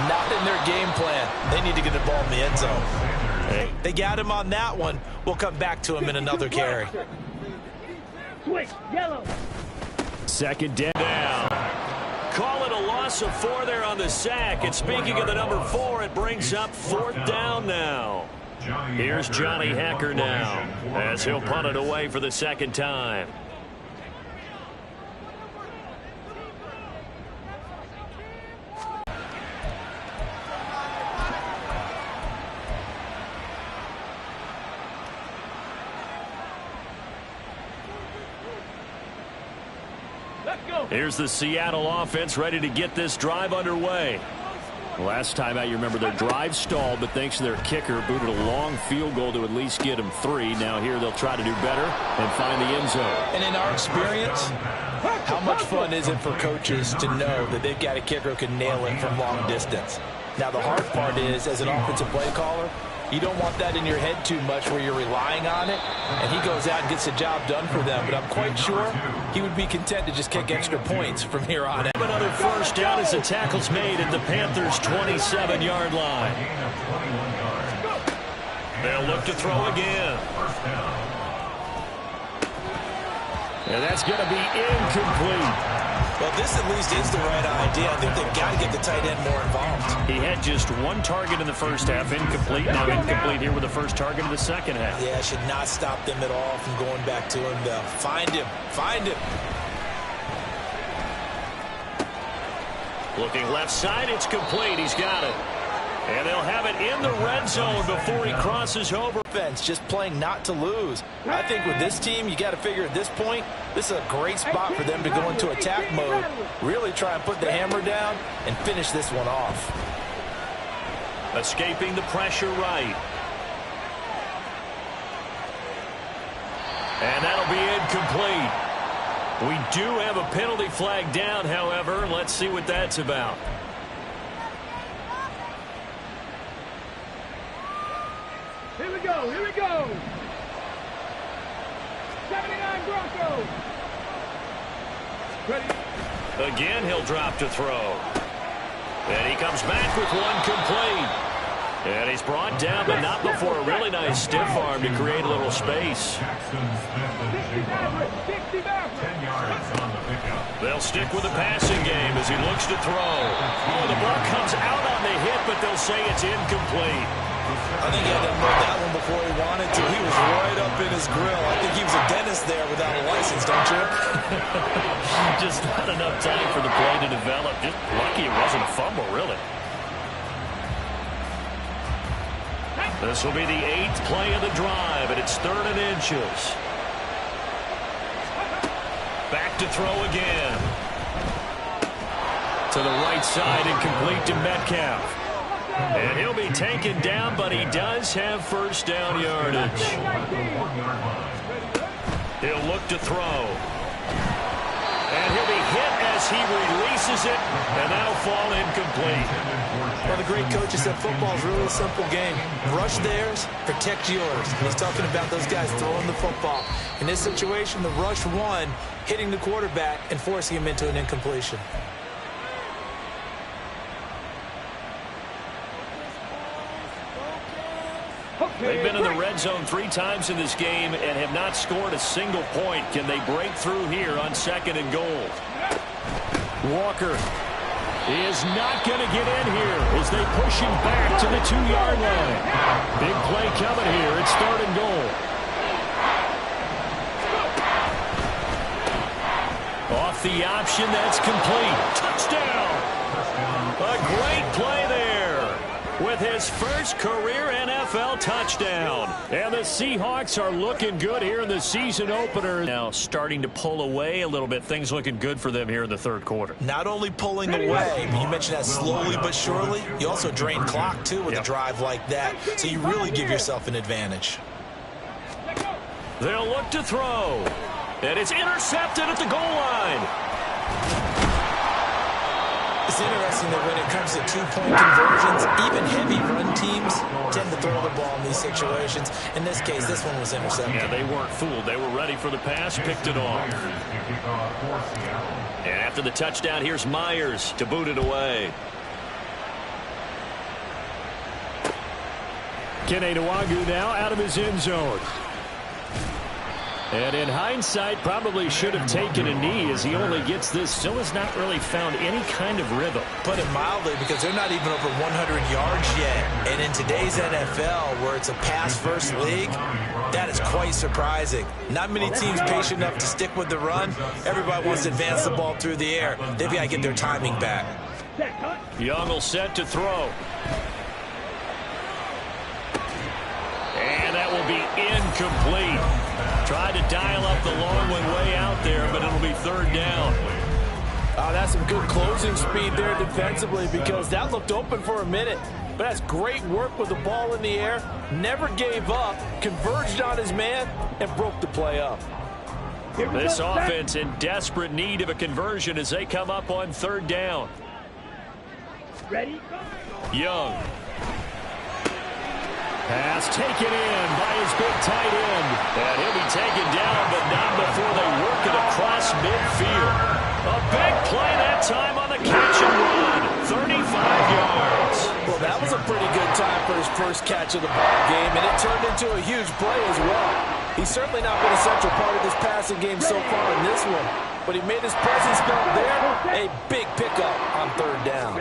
Not in their game plan. They need to get the ball in the end zone. Hey, they got him on that one. We'll come back to him in another carry. Switch, yellow. Second down. Call it a loss of 4 there on the sack. And speaking of the number 4, it brings up 4th down now. Here's Johnny Hecker now as he'll punt it away for the second time. Here's the Seattle offense ready to get this drive underway. Last time out, you remember their drive stalled, but thanks to their kicker, booted a long field goal to at least get them 3. Now here they'll try to do better and find the end zone. And in our experience, how much fun is it for coaches to know that they've got a kicker who can nail it from long distance? Now the hard part is, as an offensive play caller, you don't want that in your head too much where you're relying on it, and he goes out and gets the job done for them. But I'm quite sure he would be content to just kick extra points from here on out. Another first down as the tackle's made at the Panthers' 27-yard line. They'll look to throw again. And that's going to be incomplete. Well, this at least is the right idea. I think they've got to get the tight end more involved. He had just 1 target in the first half, incomplete. Now incomplete here with the first target in the second half. Yeah, should not stop them at all from going back to him. Though. Find him. Find him. Looking left side, it's complete. He's got it. And they'll have it in the red zone before he crosses over. Just playing not to lose. I think with this team, you got to figure at this point, this is a great spot for them to go into attack mode, really try and put the hammer down and finish this one off. Escaping the pressure right. And that'll be incomplete. We do have a penalty flag down, however. Let's see what that's about. Here we go, here we go. 79 Broncos. Ready. Again, he'll drop to throw. And he comes back with one complete. And he's brought down, but not before a really nice stiff arm to create a little space. 60 They'll stick with the passing game as he looks to throw. Oh, the ball comes out on the hit, but they'll say it's incomplete. I think he had to move that one before he wanted to. He was right up in his grill. I think he was a dentist there without a license, don't you? Just not enough time for the play to develop. Just lucky it wasn't a fumble, really. This will be the 8th play of the drive, and it's 3rd and inches. Back to throw again. To the right side and complete to Metcalf. And he'll be taken down, but he does have first down yardage. He'll look to throw. And he'll be hit as he releases it, and that'll fall incomplete. Well, the great coach has said football is really a simple game. Rush theirs, protect yours. And he's talking about those guys throwing the football. In this situation, the rush one, hitting the quarterback and forcing him into an incompletion. They've been in the red zone 3 times in this game and have not scored a single point. Can they break through here on 2nd and goal? Walker is not going to get in here as they push him back to the 2-yard line. Big play coming here. It's 3rd and goal. Off the option, that's complete. Touchdown! A great play there with his first career NFL touchdown. And the Seahawks are looking good here in the season opener. Now starting to pull away a little bit. Things looking good for them here in the 3rd quarter. Not only pulling away, but you mentioned that slowly but surely. You also drain clock, too, with a drive like that. So you really give yourself an advantage. They'll look to throw. And it's intercepted at the goal line. It's interesting that when it comes to 2-point conversions, even heavy run teams tend to throw the ball in these situations. In this case, this one was intercepted. Yeah, they weren't fooled. They were ready for the pass, picked it off. And after the touchdown, here's Myers to boot it away. Kenenuagu now out of his end zone. And in hindsight, probably should have taken a knee as he only gets this. Still has not really found any kind of rhythm. Put it mildly, because they're not even over 100 yards yet. And in today's NFL, where it's a pass-first league, that is quite surprising. Not many teams patient enough to stick with the run. Everybody wants to advance the ball through the air. They've got to get their timing back. Young will set to throw. And that will be incomplete. Tried to dial up the long one way out there, but it'll be third down. That's some good closing speed there defensively, because that looked open for a minute. But that's great work with the ball in the air. Never gave up, converged on his man, and broke the play up. This offense in desperate need of a conversion as they come up on third down. Ready? Young. Pass taken in by his big tight end. And he'll be taken down, but not before they work it across midfield. A big play that time on the catch and run. 35 yards. Well, that was a pretty good time for his first catch of the ball game, and it turned into a huge play as well. He's certainly not been a central part of this passing game so far in this one, but he made his presence felt there. A big pickup on third down.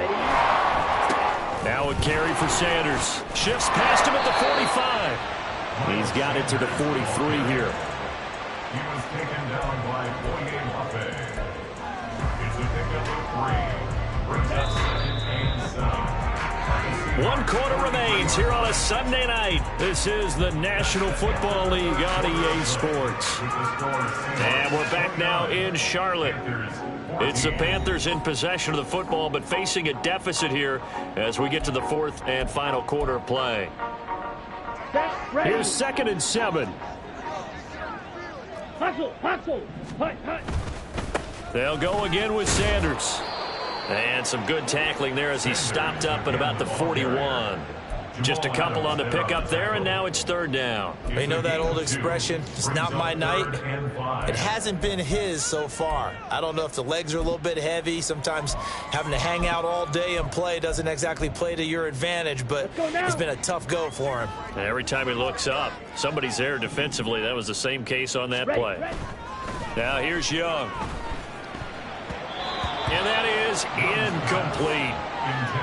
Now a carry for Sanders. Shifts past him at the 45. He's got it to the 43 here. He was taken down by Boye. It's a pickup of 3. Brings us second and 7. 1 quarter remains here on a Sunday night. This is the National Football League on EA Sports. And we're back now in Charlotte. It's the Panthers in possession of the football, but facing a deficit here as we get to the fourth and final quarter of play. Here's 2nd and 7. Hustle, hustle, hut, hut. They'll go again with Sanders. And some good tackling there as he stopped up at about the 41. Just a couple on the pickup there, and now it's third down. You know that old expression, it's not my night? It hasn't been his so far. I don't know if the legs are a little bit heavy. Sometimes having to hang out all day and play doesn't exactly play to your advantage, but it's been a tough go for him. Every time he looks up, somebody's there defensively. That was the same case on that play. Now here's Young. And that is incomplete.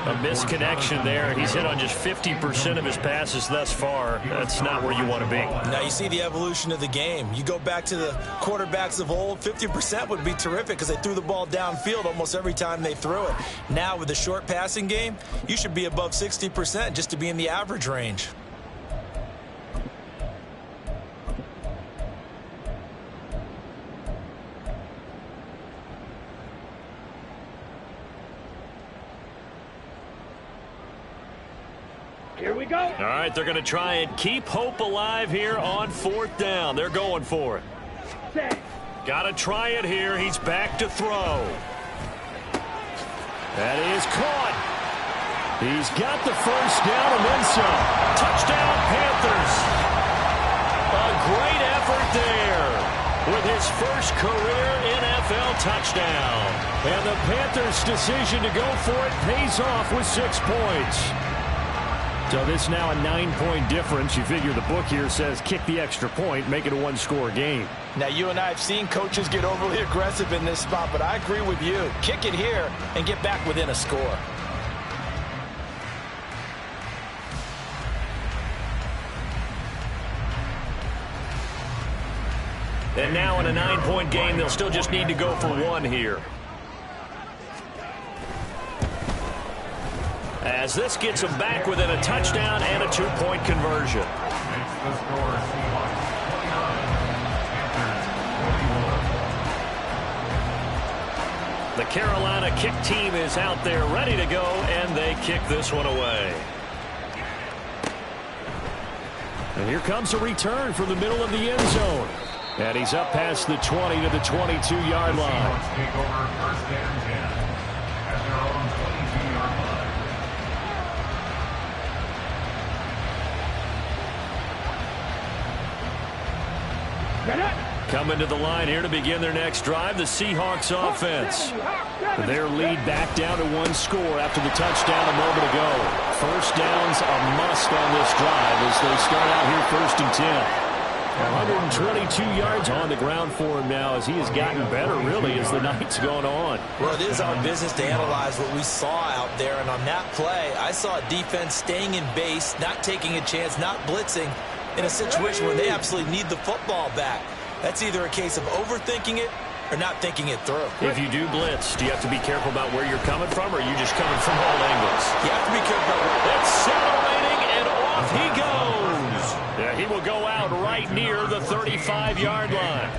A misconnection there. He's hit on just 50% of his passes thus far. That's not where you want to be. Now you see the evolution of the game. You go back to the quarterbacks of old, 50% would be terrific because they threw the ball downfield almost every time they threw it. Now with the short passing game, you should be above 60% just to be in the average range. Here we go. All right, they're going to try and keep hope alive here on fourth down. They're going for it. Got to try it here. He's back to throw. That is caught. He's got the first down and then some. Touchdown, Panthers. A great effort there with his first career NFL touchdown. And the Panthers' decision to go for it pays off with 6 points. So this now a 9-point difference. You figure the book here says kick the extra point, make it a one-score game. Now, you and I have seen coaches get overly aggressive in this spot, but I agree with you. Kick it here and get back within a score. And now in a 9-point game, they'll still just need to go for 1 here. As this gets them back within a touchdown and a 2-point conversion. The Carolina kick team is out there ready to go, and they kick this one away. And here comes a return from the middle of the end zone. And he's up past the 20 to the 22-yard line. Take over first and 10 at their own 22-yard line. Coming to the line here to begin their next drive, the Seahawks offense. Their lead back down to 1 score after the touchdown a moment ago. First down, is a must on this drive as they start out here 1st and 10. 122 yards on the ground for him now as he has gotten better, really, as the night's gone on. Well, it is our business to analyze what we saw out there, and on that play, I saw a defense staying in base, not taking a chance, not blitzing in a situation where they absolutely need the football back. That's either a case of overthinking it or not thinking it through. If you do blitz, do you have to be careful about where you're coming from, or are you just coming from all angles? You have to be careful. Accelerating, and off he goes. Yeah, he will go out right near the 35-yard line.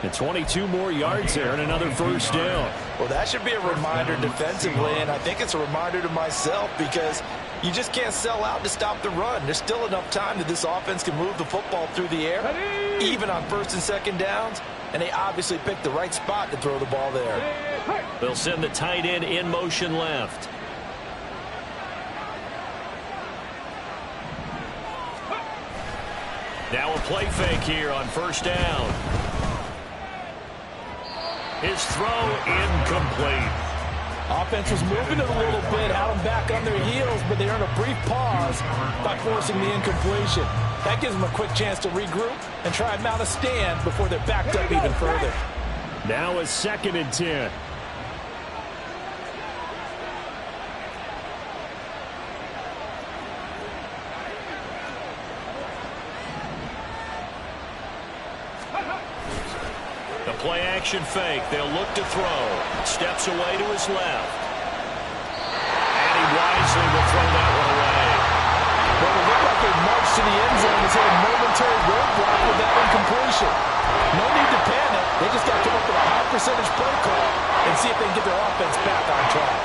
And 22 more yards there and another 1st down. Well, that should be a reminder defensively, and I think it's a reminder to myself because you just can't sell out to stop the run. There's still enough time that this offense can move the football through the air, even on 1st and 2nd downs, and they obviously picked the right spot to throw the ball there. They'll send the tight end in motion left. Now a play fake here on 1st down. His throw incomplete. Offense was moving it a little bit, had them back on their heels, but they earned a brief pause by forcing the incompletion. That gives them a quick chance to regroup and try and mount a stand before they're backed up even further. Now a 2nd and 10. The play-action fake. They'll look to throw. Steps away to his left. And he wisely will throw that one away. Well, it looked like they marched to the end zone and hit a momentary roadblock with that incompletion. No need to panic. They just got to come up with a high percentage play call and see if they can get their offense back on track.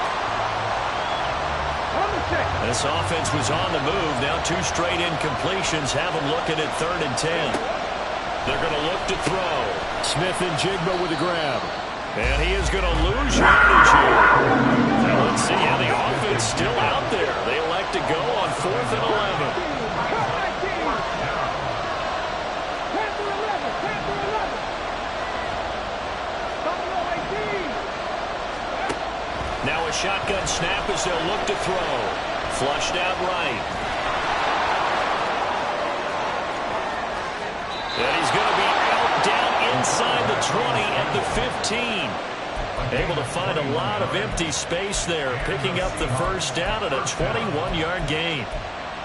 This offense was on the move. Now 2 straight incompletions have them looking at 3rd and 10. They're going to look to throw. Smith and Jigba with a grab. And he is going to lose yardage here. Now let's see how the offense still out there. They elect to go on 4th and 11. Now a shotgun snap as they'll look to throw. Flushed out right. And he's going to be out down inside the 20 at the 15. Able to find a lot of empty space there, picking up the 1st down at a 21-yard gain.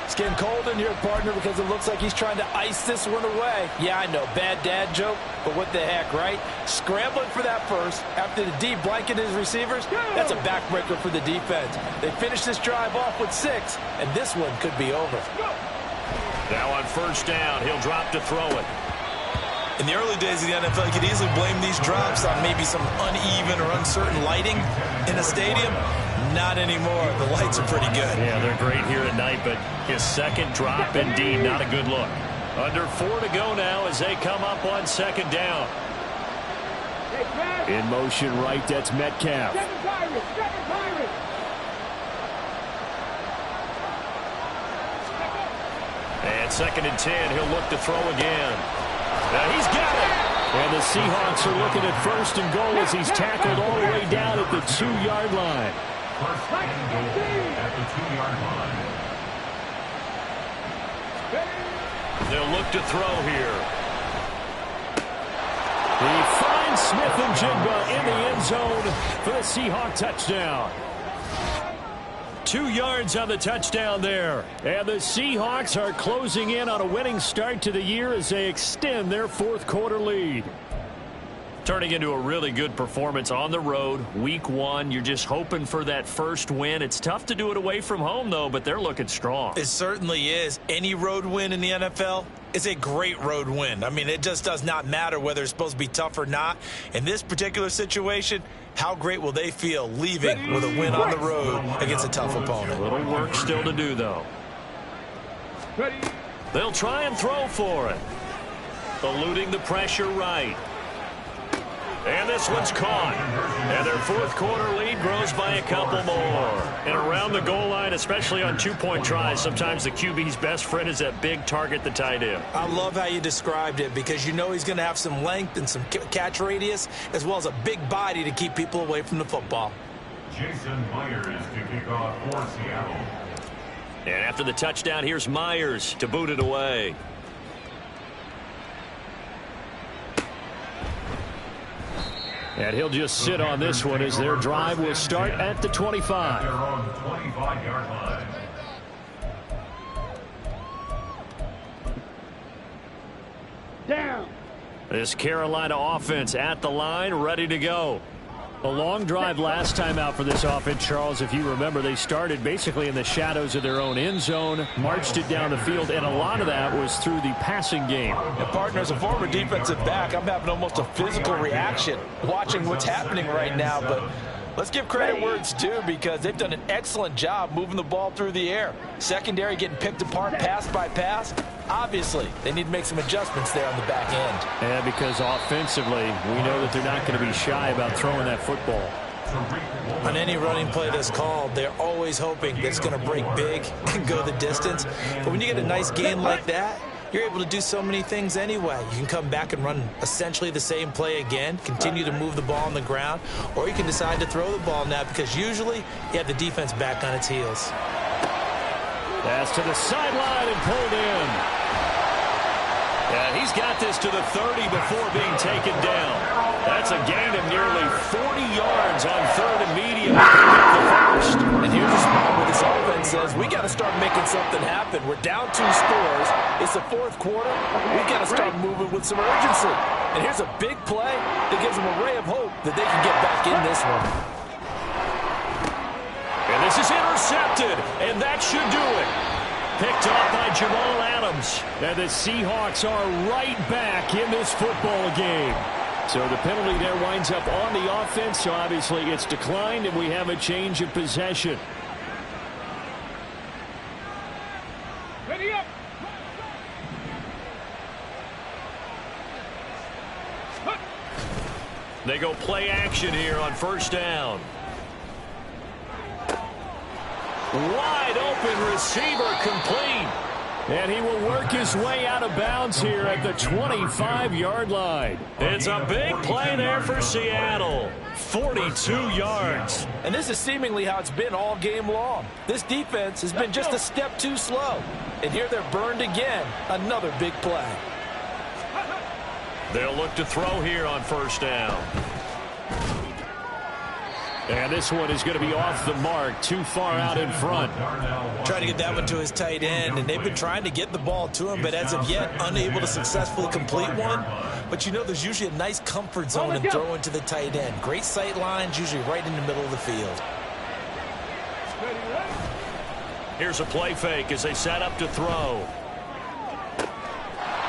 It's getting cold in here, partner, because it looks like he's trying to ice this one away. Yeah, I know, bad dad joke, but what the heck, right? Scrambling for that first after the D blanketed his receivers, that's a backbreaker for the defense. They finished this drive off with 6, and this one could be over. Now on 1st down, he'll drop to throw it. In the early days of the NFL, you could easily blame these drops on maybe some uneven or uncertain lighting in a stadium. Not anymore. The lights are pretty good. Yeah, they're great here at night, but his 2nd drop, indeed, not a good look. Under 4 to go now as they come up on 2nd down. In motion right, that's Metcalf. And 2nd and 10, he'll look to throw again. Now he's got it. And the Seahawks are looking at 1st and goal as he's tackled all the way down at the 2-yard line. 1st and goal at the 2-yard line. They'll look to throw here. He finds Smith and Jigba in the end zone for the Seahawk touchdown. 2 yards on the touchdown there. And the Seahawks are closing in on a winning start to the year as they extend their 4th quarter lead. Turning into a really good performance on the road. Week 1, you're just hoping for that first win. It's tough to do it away from home, though, but they're looking strong. It certainly is. Any road win in the NFL is a great road win. I mean, it just does not matter whether it's supposed to be tough or not. In this particular situation, how great will they feel leaving with a win on the road against a tough opponent? A little work still to do, though. They'll try and throw for it. Eluding the pressure right. And this one's caught. And their 4th quarter lead grows by a couple more. And around the goal line, especially on 2-point tries, sometimes the QB's best friend is that big target, the tight end. I love how you described it because you know he's going to have some length and some catch radius as well as a big body to keep people away from the football. Jason Myers to kick off for Seattle. And after the touchdown, here's Myers to boot it away. And he'll just sit on this one as their drive will start at the 25. They're on the 25-yard line. Down. This Carolina offense at the line, ready to go. A long drive last time out for this offense, Charles. If you remember, they started basically in the shadows of their own end zone, marched it down the field, and a lot of that was through the passing game. And partner, as a former defensive back, I'm having almost a physical reaction watching what's happening right now. But let's give credit where it's due, because they've done an excellent job moving the ball through the air. Secondary getting picked apart pass by pass. Obviously, they need to make some adjustments there on the back end. And because offensively, we know that they're not going to be shy about throwing that football. On any running play that's called, they're always hoping that it's going to break big and go the distance. But when you get a nice gain like that, you're able to do so many things anyway. You can come back and run essentially the same play again, continue to move the ball on the ground, or you can decide to throw the ball now, because usually you have the defense back on its heels. Pass to the sideline and pulled in. And he's got this to the 30 before being taken down. That's a gain of nearly 40 yards on third and medium. The first. And here's a spot where this offense says, we got to start making something happen. We're down 2 scores. It's the fourth quarter. We've got to start moving with some urgency. And here's a big play that gives them a ray of hope that they can get back in this one. And this is intercepted, and that should do it. Picked off by Jamal Adams. And the Seahawks are right back in this football game. So the penalty there winds up on the offense, so obviously it's declined, and we have a change of possession. Ready up. They go play action here on first down. Wide open receiver complete. And he will work his way out of bounds here at the 25-yard line. It's a big play there for Seattle. 42 yards. And this is seemingly how it's been all game long. This defense has been just a step too slow. And here they're burned again. Another big play. They'll look to throw here on first down. And this one is going to be off the mark, too far out in front. Trying to get that one to his tight end, and they've been trying to get the ball to him, but as of yet, unable to successfully complete one. But you know, there's usually a nice comfort zone in throwing to the tight end. Great sight lines, usually right in the middle of the field. Here's a play fake as they set up to throw.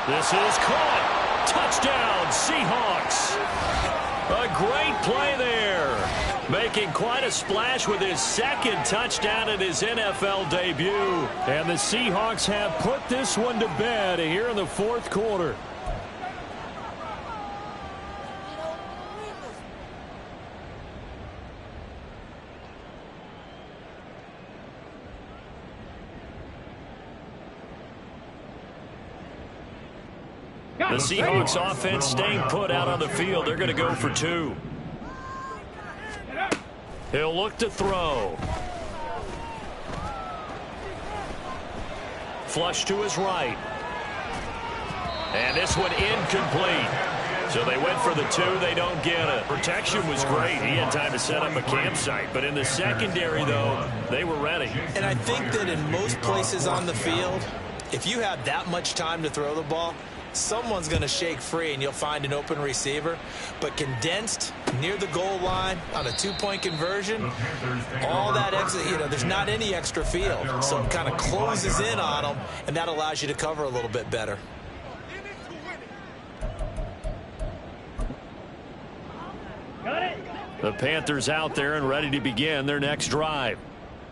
This is caught. Touchdown, Seahawks. A great play there. Making quite a splash with his second touchdown in his NFL debut. And the Seahawks have put this one to bed here in the fourth quarter. The Seahawks offense staying put out on the field. They're going to go for 2. He'll look to throw. Flush to his right. And this one incomplete. So they went for the 2. They don't get it. Protection was great. He had time to set up a campsite. But in the secondary, though, they were ready. And I think that in most places on the field, if you have that much time to throw the ball, someone's going to shake free and you'll find an open receiver. But condensed near the goal line on a 2-point conversion, all that extra, there's not any extra field. So it kind of closes in on them, and that allows you to cover a little bit better. The Panthers out there and ready to begin their next drive.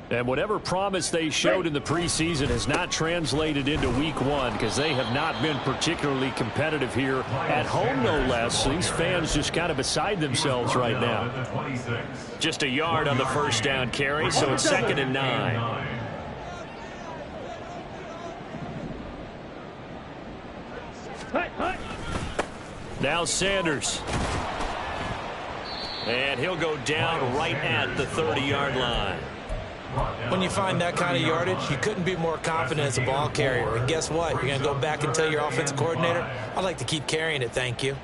And whatever promise they showed in the preseason has not translated into week 1, because they have not been particularly competitive here at home, no less. These fans just kind of beside themselves right now. Just a yard on the first down carry, so it's 2nd and 9. Now Sanders. And he'll go down right at the 30-yard line. When you find that kind of yardage, you couldn't be more confident as a ball carrier. And guess what? You're going to go back and tell your offensive coordinator, I'd like to keep carrying it, thank you.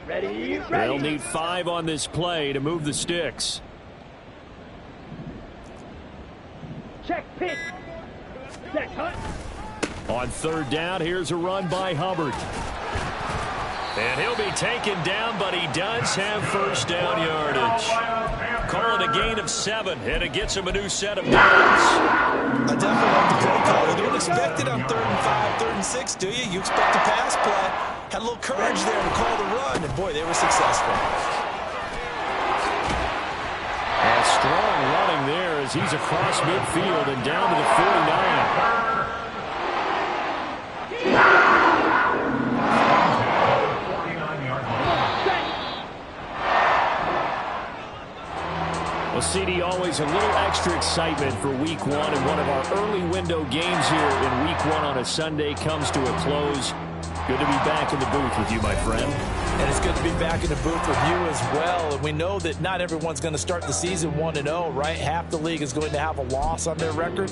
Ready. They'll need 5 on this play to move the sticks. Check pitch. Set hunt. On 3rd down, here's a run by Hubbard. And he'll be taken down, but he does have first down yardage. Call it a gain of 7, and it gets him a new set of downs. I definitely like the play call. You don't expect it on 3rd and 5, 3rd and 6, do you? You expect a pass play. Had a little courage there to call the run, and boy, they were successful. And strong running there as he's across midfield and down to the 49. Well, CD, always a little extra excitement for Week 1, and one of our early window games here in Week 1 on a Sunday comes to a close. Good to be back in the booth with you, my friend. And it's good to be back in the booth with you as well. And we know that not everyone's going to start the season 1-0, right? Half the league is going to have a loss on their record.